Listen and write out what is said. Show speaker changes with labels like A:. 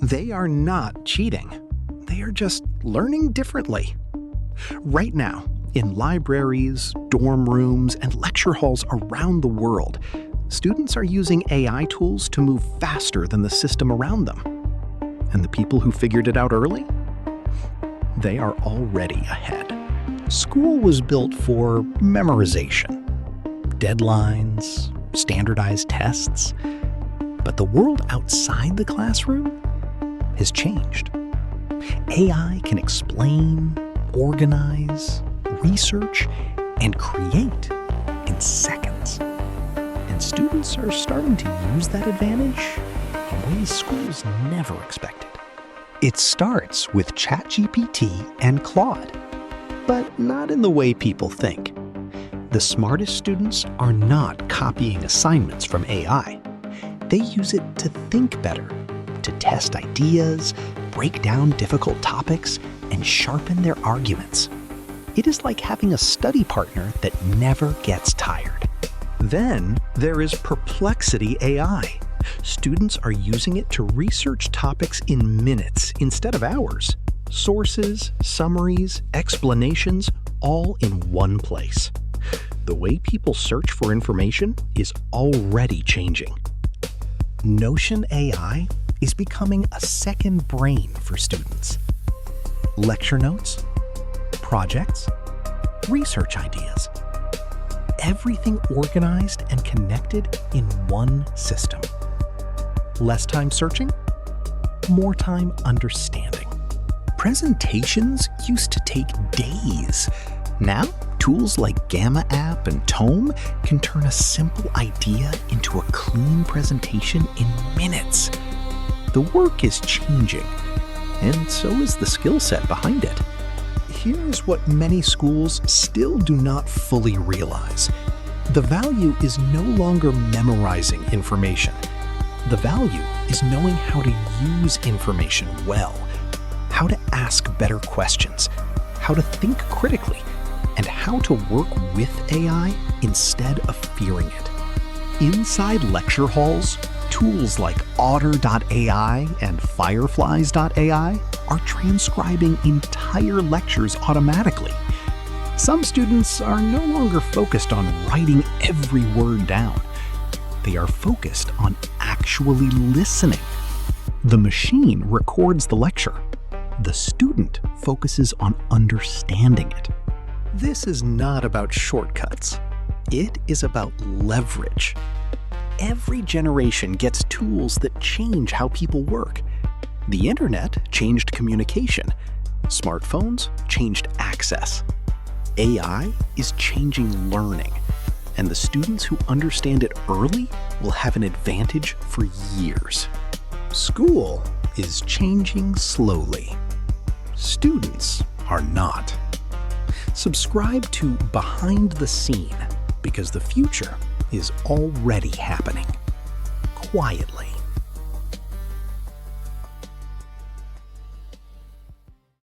A: They are not cheating. They are just learning differently. Right now, in libraries, dorm rooms, and lecture halls around the world, students are using AI tools to move faster than the system around them. And the people who figured it out early? They are already ahead. School was built for memorization, deadlines, standardized tests. But the world outside the classroom has changed. AI can explain, organize, research, and create in seconds. And students are starting to use that advantage in ways schools never expected. It starts with ChatGPT and Claude, but not in the way people think. The smartest students are not copying assignments from AI. They use it to think better, to test ideas, break down difficult topics, and sharpen their arguments. It is like having a study partner that never gets tired. Then there is Perplexity AI. Students are using it to research topics in minutes instead of hours. Sources, summaries, explanations, all in one place. The way people search for information is already changing. Notion AI is becoming a second brain for students. Lecture notes, projects, research ideas. Everything organized and connected in one system. Less time searching, more time understanding. Presentations used to take days. Now, tools like Gamma App and Tome can turn a simple idea into a clean presentation in minutes. The work is changing, and so is the skill set behind it. Here is what many schools still do not fully realize. The value is no longer memorizing information. The value is knowing how to use information well, how to ask better questions, how to think critically, and how to work with AI instead of fearing it. Inside lecture halls, tools like Otter.ai and Fireflies.ai are transcribing entire lectures automatically. Some students are no longer focused on writing every word down. They are focused on actually listening. The machine records the lecture. The student focuses on understanding it. This is not about shortcuts. It is about leverage. Every generation gets tools that change how people work. The internet changed communication. Smartphones changed access. AI is changing learning, and the students who understand it early will have an advantage for years. School is changing slowly. Students are not. Subscribe to Behind the Scene, because the future is already happening, quietly.